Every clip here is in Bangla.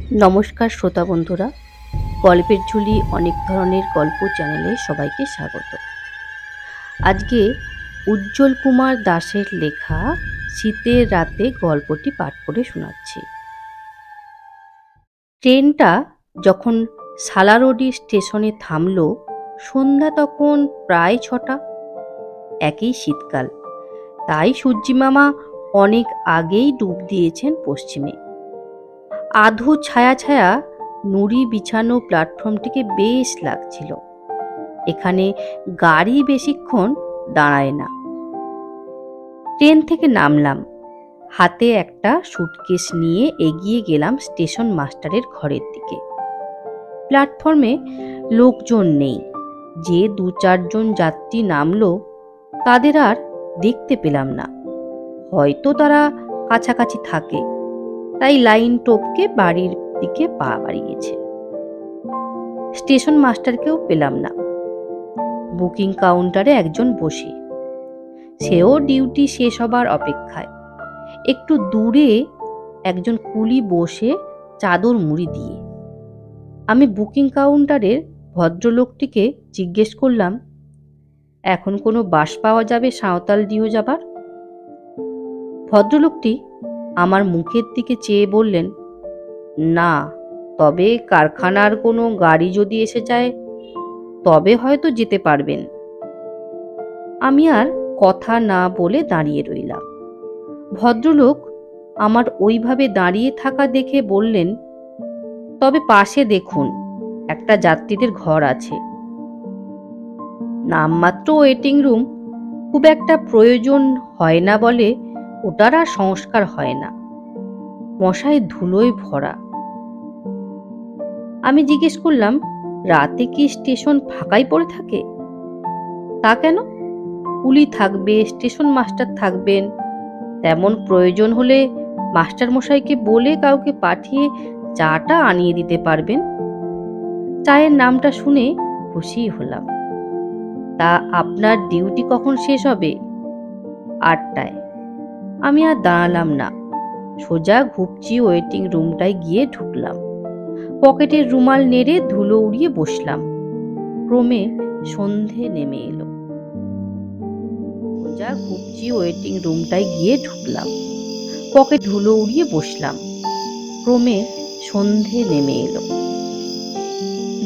নমস্কার শ্রোতা বন্ধুরা, গল্পের ঝুলি অনেক ধরনের গল্প চ্যানেলে সবাইকে স্বাগত। আজকে উজ্জ্বল কুমার দাসের লেখা শীতের রাতে গল্পটি পাঠ করে শোনাচ্ছি। ট্রেনটা যখন সালারোডি স্টেশনে থামল, সন্ধ্যা তখন প্রায় 6টা। একই শীতকাল, তাই সূর্যিমামা অনেক আগেই ডুব দিয়েছেন পশ্চিমে। আধো ছায়া ছায়া নুড়ি বিছানো প্ল্যাটফর্মটিকে বেশ লাগছিল। এখানে গাড়ি বেশিক্ষণ দাঁড়ায় না। ট্রেন থেকে নামলাম, হাতে একটা সুটকেস নিয়ে এগিয়ে গেলাম স্টেশন মাস্টারের ঘরের দিকে। প্ল্যাটফর্মে লোকজন নেই। যে 2-4 জন যাত্রী নামলো তাদের আর দেখতে পেলাম না। হয়তো তারা কাছাকাছি থাকে, তাই লাইন টপকে বাড়ির দিকে পা বাড়িয়েছে। স্টেশন মাস্টারকেও পেলাম না। বুকিং কাউন্টারে একজন বসে, সেও ডিউটি শেষ হবার অপেক্ষায়। একটু দূরে একজন কুলি বসে চাদর মুড়ি দিয়ে। আমি বুকিং কাউন্টারের ভদ্রলোকটিকে জিজ্ঞেস করলাম, এখন কোনো বাস পাওয়া যাবে সাঁওতালডিহ যাবার? ভদ্রলোকটি আমার মুখের দিকে চেয়ে বললেন, না, তবে কারখানার কোনো গাড়ি যদি এসে যায় তবে হয়তো যেতে পারবেন। আমি আর কথা না বলে দাঁড়িয়ে রইলাম। ভদ্রলোক আমার ওইভাবে দাঁড়িয়ে থাকা দেখে বললেন, তবে পাশে দেখুন, একটা যাত্রীদের ঘর আছে। নামমাত্র ওয়েটিং রুম, খুব একটা প্রয়োজন হয় না বলে ওটার আর সংস্কার হয় না। মশায় ধুলোয় ভরা। আমি জিজ্ঞেস করলাম, রাতে কি স্টেশন ফাঁকাই পড়ে থাকে? তা কেন? কুলি থাকবে, স্টেশন মাস্টার থাকবেন। তেমন প্রয়োজন হলে মাস্টার মশাইকে বলে কাউকে পাঠিয়ে চাটা আনিয়ে দিতে পারবেন। চায়ের নামটা শুনে খুশি হলাম। তা আপনার ডিউটি কখন শেষ হবে? 8টায়। আমি আর দাঁড়ালাম না, সোজা ঘুপচি ওয়েটিং রুমটায় গিয়ে ঢুকলাম। পকেটের রুমাল নেড়ে ধুলো উড়িয়ে বসলাম। ক্রমে সন্ধে নেমে এলো। সোজা ঘুপচি ওয়েটিং রুমটায় গিয়ে ঢুকলাম। পকেট ধুলো উড়িয়ে বসলাম। ক্রমে সন্ধে নেমে এলো।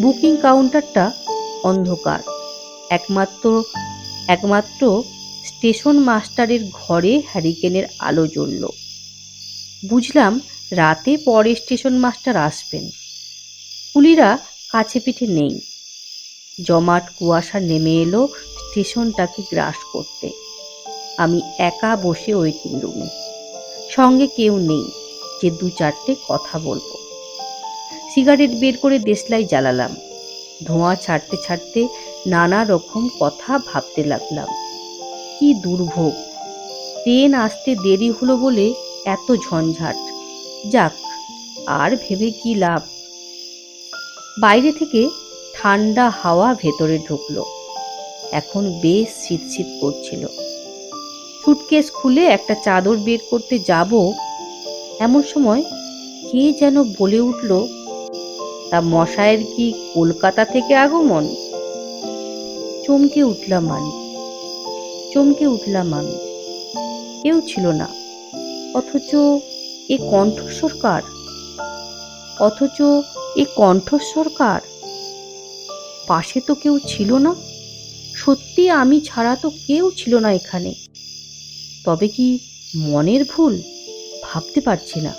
বুকিং কাউন্টারটা অন্ধকার। একমাত্র স্টেশন মাস্টারের ঘরে হ্যারিকেনের আলো জ্বলল। বুঝলাম রাতে পরে স্টেশন মাস্টার আসবেন। কুলিরা কাছে পিঠে নেই। জমাট কুয়াশা নেমে এলো স্টেশনটাকে গ্রাস করতে। আমি একা বসে ওয়েটিং রুমে, সঙ্গে কেউ নেই যে 2-4টে কথা বলবো। সিগারেট বের করে দেশলাই জ্বালালাম। ধোঁয়া ছাড়তে ছাড়তে নানা রকম কথা ভাবতে লাগলাম। কি দুর্ভোগ! ট্রেন আসতে দেরি হলো বলে এত ঝঞ্ঝাট। যাক, আর ভেবে কি লাভ। বাইরে থেকে ঠান্ডা হাওয়া ভেতরে ঢুকলো। এখন বেশ শীত শীত করছিল। সুটকেস খুলে একটা চাদর বের করতে যাব, এমন সময় কে যেন বলে উঠল, তা মশায়ের কি কলকাতা থেকে আগমন? চমকে উঠলাম আমি। কেউ ছিল না, অথচ এ কণ্ঠস্বর কার? পাশে তো কেউ ছিল না। সত্যি আমি ছাড়া তো কেউ ছিল না এখানে। তবে কি মনের ভুল? ভাবতে পারছি না।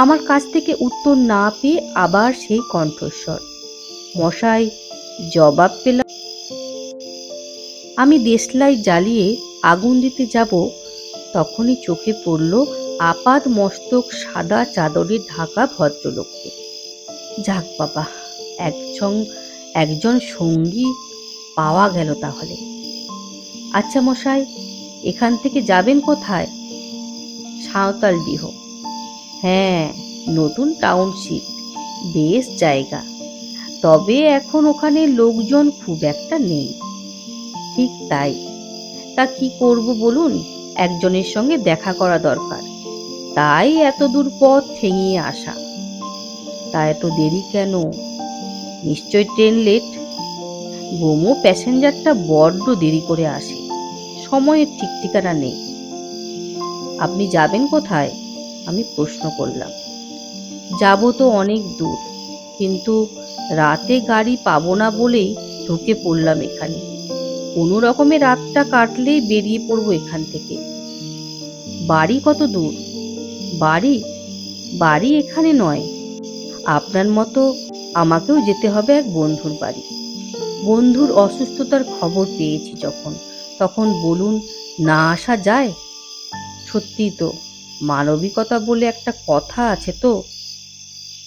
আমার কাছ থেকে উত্তর না পেয়ে আবার সেই কণ্ঠস্বর, মশাই, জবাব পেলাম। আমি দেশলাই জ্বালিয়ে আগুন দিতে যাব, তখনই চোখে পড়ল আপাদ মস্তক সাদা চাদরে ঢাকা ভদ্রলোককে। যাক বাবা, একজন সঙ্গী পাওয়া গেল তাহলে। আচ্ছা মশাই, এখান থেকে যাবেন কোথায়? সাঁওতালডিহ। হ্যাঁ, নতুন টাউনশিপ, বেশ জায়গা। তবে এখন ওখানে লোকজন খুব একটা নেই। ঠিক তাই। তা কি করব বলুন, একজনের সঙ্গে দেখা করা দরকার, তাই এত দূর পথ ঠেঙিয়ে আসা। তা এত দেরি কেন? নিশ্চয় ট্রেন লেট। গোমো প্যাসেঞ্জারটা বড্ড দেরি করে আসে, সময়ের ঠিক ঠিকানা নেই। আপনি যাবেন কোথায়? আমি প্রশ্ন করলাম। যাব তো অনেক দূর, কিন্তু রাতে গাড়ি পাবো না বলেই ঢুকে পড়লাম এখানে। কোনো রকমে রাতটা কাটলেই বেরিয়ে পড়বো এখান থেকে। বাড়ি কত দূর? বাড়ি বাড়ি এখানে নয়, আপনার মতো আমাকেও যেতে হবে এক বন্ধুর বাড়ি। বন্ধুর অসুস্থতার খবর পেয়েছি যখন, তখন বলুন না আসা যায়? সত্যি তো, মানবিকতা বলে একটা কথা আছে তো।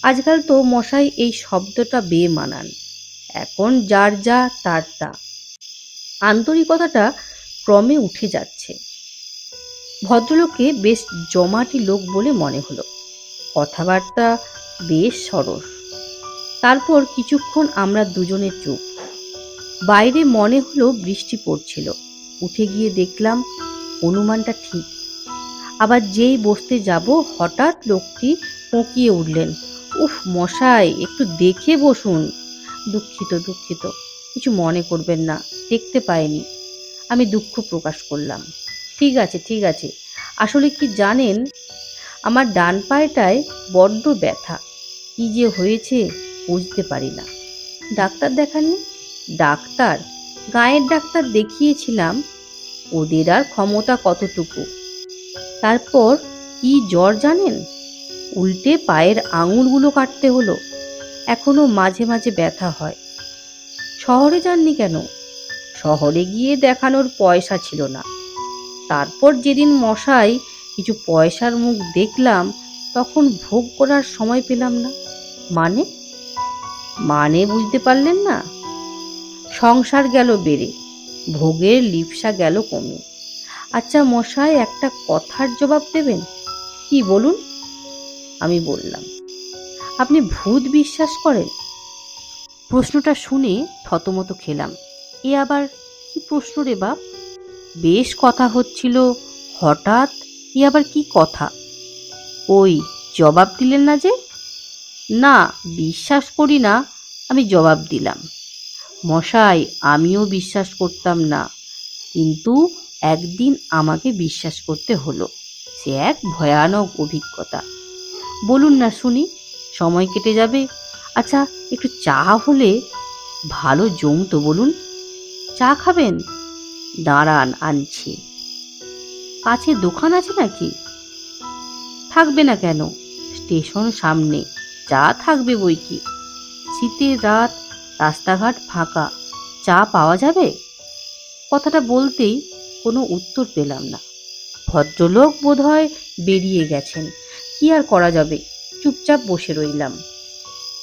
আজকাল তো মশাই এই শব্দটা বেমানান, এখন যার যা তার তা। আন্তরিকতাটা ক্রমে উঠে যাচ্ছে। ভদ্রলোককে বেশ জমাটি লোক বলে মনে হলো, কথাবার্তা বেশ সরস। তারপর কিছুক্ষণ আমরা দুজনে চুপ। বাইরে মনে হলো বৃষ্টি পড়ছিল। উঠে গিয়ে দেখলাম অনুমানটা ঠিক। আবার যেই বসতে যাব, হঠাৎ লোকটি কোঁকিয়ে উঠলেন, উফ মশাই, একটু দেখে বসুন। দুঃখিত দুঃখিত, কিছু মনে করবেন না, দেখতে পাইনি। আমি দুঃখ প্রকাশ করলাম। ঠিক আছে ঠিক আছে, আসলে কি জানেন, আমার ডান পায়েটায় বড্ড ব্যথা। কি যে হয়েছে বুঝতে পারি না। ডাক্তার দেখাননি? ডাক্তার, গাঁয়ের ডাক্তার দেখিয়েছিলাম। ওদের আর ক্ষমতা কতটুকু। তারপর কি জ্বর জানেন, উল্টে পায়ের আঙুলগুলো কাটতে হলো। এখনো মাঝে মাঝে ব্যথা হয়। শহরে যাননি কেন? শহরে গিয়ে দেখানোর পয়সা ছিল না। তারপর যেদিন মশাই কিছু পয়সার মুখ দেখলাম, তখন ভোগ করার সময় পেলাম না। মানে? মানে বুঝতে পারলেন না? সংসার গেল বেড়ে, ভোগের লিপ্সা গেল কমে। আচ্ছা মশাই, একটা কথার জবাব দেবেন? কি বলুন? আমি বললাম, আপনি ভূত বিশ্বাস করেন? প্রশ্নটা শুনে থতমত খেলাম। এ আবার কি প্রশ্ন রে বাপ? বেশ কথা হচ্ছিল, হঠাৎ এ আবার কি কথা? ওই জবাব দিলেন না যে? না, বিশ্বাস করি না, আমি জবাব দিলাম। মশাই, আমিও বিশ্বাস করতাম না, কিন্তু একদিন আমাকে বিশ্বাস করতে হলো। সে এক ভয়ানক অভিজ্ঞতা। বলুন না শুনি, সময় কেটে যাবে। আচ্ছা, একটু চা হলে ভালো জমতো, বলুন। চা খাবেন? দাঁড়ান, আনছি। কাছে দোকান আছে নাকি? থাকবে না কেন, স্টেশন সামনে, চা থাকবে বই কি। শীতের রাত, রাস্তাঘাট ফাঁকা, চা পাওয়া যাবে? কথাটা বলতেই কোনো উত্তর পেলাম না। ভদ্রলোক বোধহয় বেরিয়ে গেছেন। কি আর করা যাবে, চুপচাপ বসে রইলাম।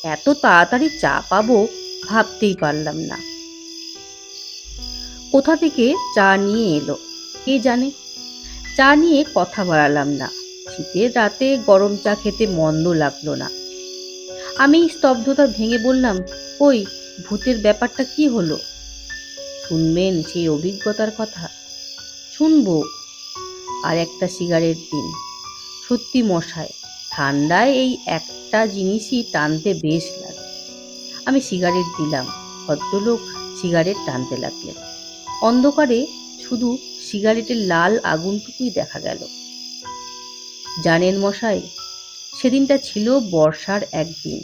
এত তাড়াতাড়ি চা পাবো ভাবতেই পারলাম না। কোথা থেকে চা নিয়ে এলো কে জানে। চা নিয়ে কথা বাড়ালাম না। শীতের রাতে গরম চা খেতে মন্দ লাগলো না। আমি স্তব্ধতা ভেঙে বললাম, ওই ভূতের ব্যাপারটা কি হলো? শুনবেন সেই অভিজ্ঞতার কথা? শুনবো। আর একটা সিগারেট দিন। সত্যি মশাই, ঠান্ডায় এই একটা জিনিসই টানতে বেশ লাগে। আমি সিগারেট দিলাম। ভদ্রলোক সিগারেট টানতে লাগলেন। অন্ধকারে শুধু সিগারেটের লাল আগুনটুকুই দেখা গেল। জানেন মশাই, সেদিনটা ছিল বর্ষার একদিন।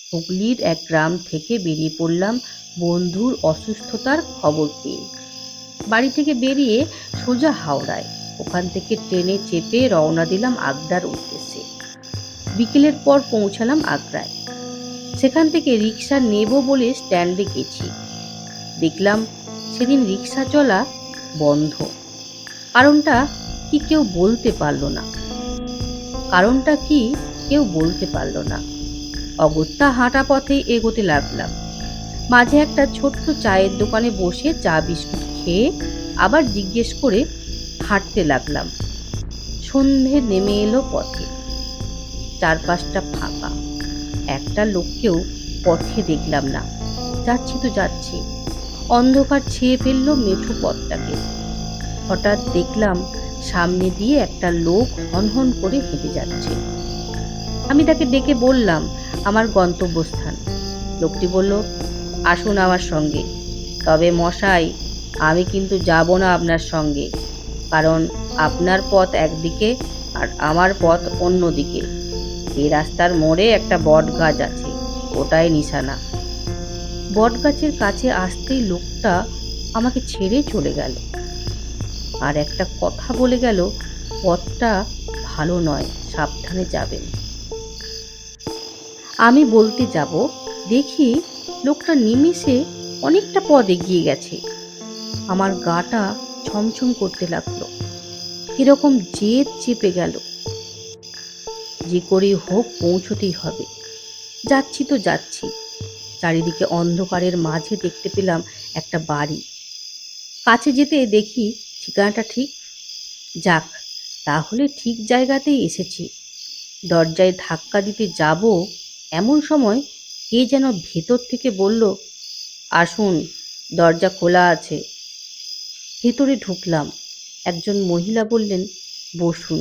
হুগলির এক গ্রাম থেকে বেরিয়ে পড়লাম বন্ধুর অসুস্থতার খবর পেয়ে। বাড়ি থেকে বেরিয়ে সোজা হাওড়ায়, ওখান থেকে ট্রেনে চেপে রওনা দিলাম আগ্রার উদ্দেশ্যে। বিকেলের পর পৌঁছালাম আগ্রায়। সেখান থেকে রিক্সা নেব বলে স্ট্যান্ডে গেছি। দেখলাম সেদিন রিক্সা চলা বন্ধ। কারণটা কি কেউ বলতে পারল না। অগত্যা হাঁটা পথে এগোতে লাগলাম। মাঝে একটা ছোট্ট চায়ের দোকানে বসে চা বিস্কুট খেয়ে আবার জিজ্ঞেস করে হাঁটতে লাগলাম। সন্ধে নেমে এলো পথে। চারপাশটা ফাঁকা, একটা লোককেও পথে দেখলাম না। যাচ্ছি তো যাচ্ছি, অন্ধকার ছেয়ে ফেললো মেঠো পথটাকে। হঠাৎ দেখলাম সামনে দিয়ে একটা লোক হনহন করে হেঁটে যাচ্ছে। আমি তাকে ডেকে বললাম, আমার গন্তব্যস্থান। লোকটি বলল, আসুন আমার সঙ্গে। তবে মশাই, আমি কিন্তু যাব না আপনার সঙ্গে, কারণ আপনার পথ একদিকে আর আমার পথ অন্যদিকে। এই রাস্তার মোড়ে একটা বট গাছ আছে, ওটাই নিশানা। বট গাছের কাছে আসতেই লোকটা আমাকে ছেড়ে চলে গেল, আর একটা কথা বলে গেল, পথটা ভালো নয়, সাবধানে যাবেন। আমি বলতে যাব, দেখি লোকটা নিমেষে অনেকটা পথ এগিয়ে গেছে। আমার গাটা ছমছম করতে লাগলো, কিরকম জেদ চেপে গেল। যে করেই হোক পৌঁছতেই হবে। যাচ্ছি তো যাচ্ছি। চারিদিকে অন্ধকারের মাঝে দেখতে পেলাম একটা বাড়ি। কাছে যেতে দেখি ঠিকানাটা ঠিক। যাক, তাহলে ঠিক জায়গাতেই এসেছি। দরজায় ধাক্কা দিতে যাব, এমন সময় কে যেন ভেতর থেকে বলল, আসুন, দরজা খোলা আছে। ভেতরে ঢুকলাম। একজন মহিলা বললেন, বসুন।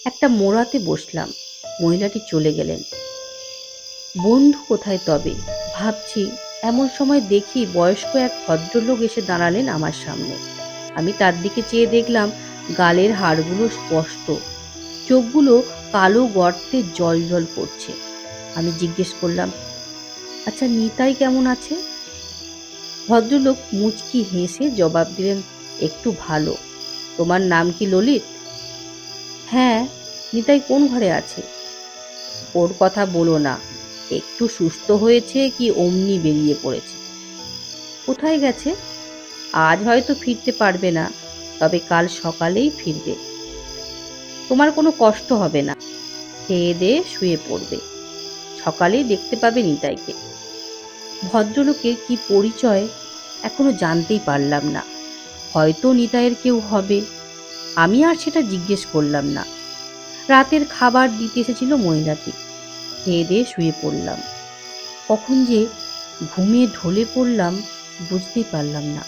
একটা মোড়াতে বসলাম। মহিলাটি চলে গেলেন। বন্ধু কোথায় তবে ভাবছি, এমন সময় দেখি বয়স্ক এক ভদ্রলোক এসে দাঁড়ালেন আমার সামনে। আমি তার দিকে চেয়ে দেখলাম গালের হাড়গুলো স্পষ্ট, চোখগুলো কালো গর্তে জল জল করছে। আমি জিজ্ঞেস করলাম, আচ্ছা, নিতাই কেমন আছে? ভদ্রলোক মুচকি হেসে জবাব দিলেন, একটু ভালো। তোমার নাম কি ললিত? হ্যাঁ। নিতাই কোন ঘরে আছে? ওর কথা বলো না, একটু সুস্থ হয়েছে কি অমনি বেরিয়ে পড়েছে। কোথায় গেছে? আজ হয়তো ফিরতে পারবে না, তবে কাল সকালেই ফিরবে। তোমার কোনো কষ্ট হবে না, খেয়ে দিয়ে শুয়ে পড়বে, সকালেই দেখতে পাবে নিতাইকে। ভদ্রলোকের কি পরিচয় এখনো জানতেই পারলাম না। হয়তো নিতাইয়ের কেউ হবে। আমি আর সেটা জিজ্ঞেস করলাম না। রাতের খাবার দিতে এসেছিল মহিলাটি। খেয়ে দিয়ে শুয়ে পড়লাম। কখন যে ঘুমে ঢলে পড়লাম বুঝতেই পারলাম না।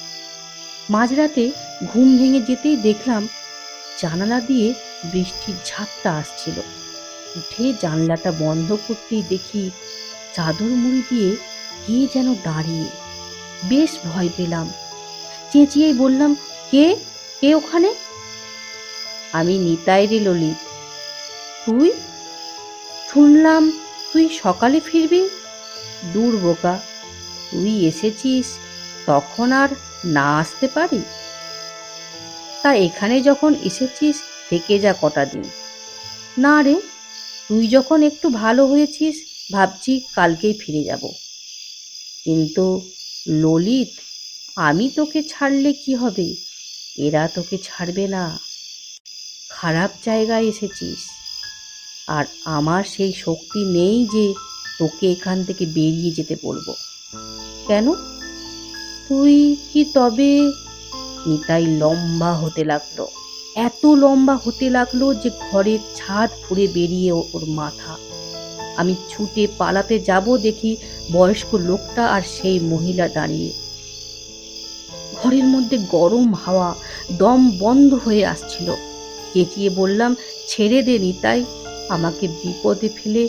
মাঝরাতে ঘুম ভেঙে যেতেই দেখলাম জানালা দিয়ে বৃষ্টির ঝাপটা আসছিল। উঠে জানলাটা বন্ধ করতেই দেখি চাদর মুড়ি দিয়ে কে যেন দাঁড়িয়ে। বেশ ভয় পেলাম। চেঁচিয়েই বললাম, কে কে ওখানে? আমি নিতাই রে ললিত। তুই? শুনলাম তুই সকালে ফিরবি। দূর বোকা, তুই এসেছিস তখন আর না আসতে পারি? তা এখানে যখন এসেছিস থেকে যা কটা দিন। না রে, তুই যখন একটু ভালো হয়েছিস ভাবছি কালকেই ফিরে যাব। কিন্তু ললিত, আমি তোকে ছাড়লে কি হবে? এরা তোকে ছাড়বে না। খারাপ জায়গায় এসেছিস, আর আমার সেই শক্তি নেই যে তোকে এখান থেকে বেরিয়ে যেতে বলবো। কেন? তুই কি তবে? নিতাই লম্বা হতে লাগলো, এত লম্বা হতে লাগলো যে ঘরের ছাদ ফুঁড়ে বেরিয়ে ওর মাথা। আমি ছুটে পালাতে যাব, দেখি বয়স্ক লোকটা আর সেই মহিলা দাঁড়িয়ে। ঘরের মধ্যে গরম হাওয়া, দম বন্ধ হয়ে আসছিল। চেঁচিয়ে বললাম, ছেড়ে দে নিতাই, আমাকে বিপদে ফেলে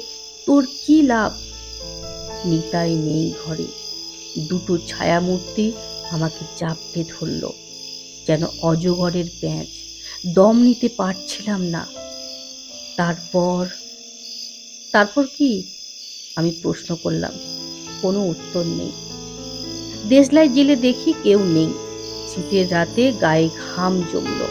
তোর কি লাভ? নিতাই নেই ঘরে। দুটো ছায়ামূর্তি আমাকে চাপড়ে ধরল, যেন অজগরের প্যাঁচ। দম নিতে পারছিলাম না। তারপর তারপর কি? আমি প্রশ্ন করলাম। কোনো উত্তর নেই। দেশলাই জেলে দেখি কেউ নেই। শীতের রাতে গায়ে ঘাম জমল।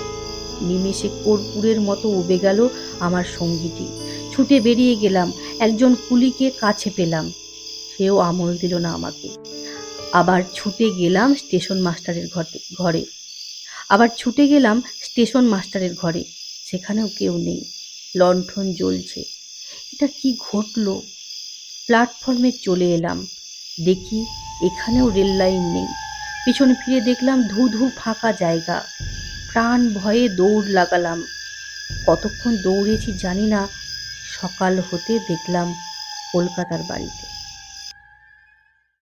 নিমেষে কর্পূরের মতো উবে গেল আমার সঙ্গীটি। ছুটে বেরিয়ে গেলাম। একজন কুলিকে কাছে পেলাম, সেও আমল দিল না আমাকে। আবার ছুটে গেলাম স্টেশন মাস্টারের ঘরে। সেখানেও কেউ নেই। লণ্ঠন জ্বলছে। এটা কি ঘটল? প্ল্যাটফর্মে চলে এলাম। দেখি এখানেও রেল লাইন নেই। পিছনে ফিরে দেখলাম ধু ধু ফাঁকা জায়গা। প্রাণ ভয়ে দৌড় লাগালাম। কতক্ষণ দৌড়েছি জানি না। সকাল হতে দেখলাম কলকাতার বাড়িতে।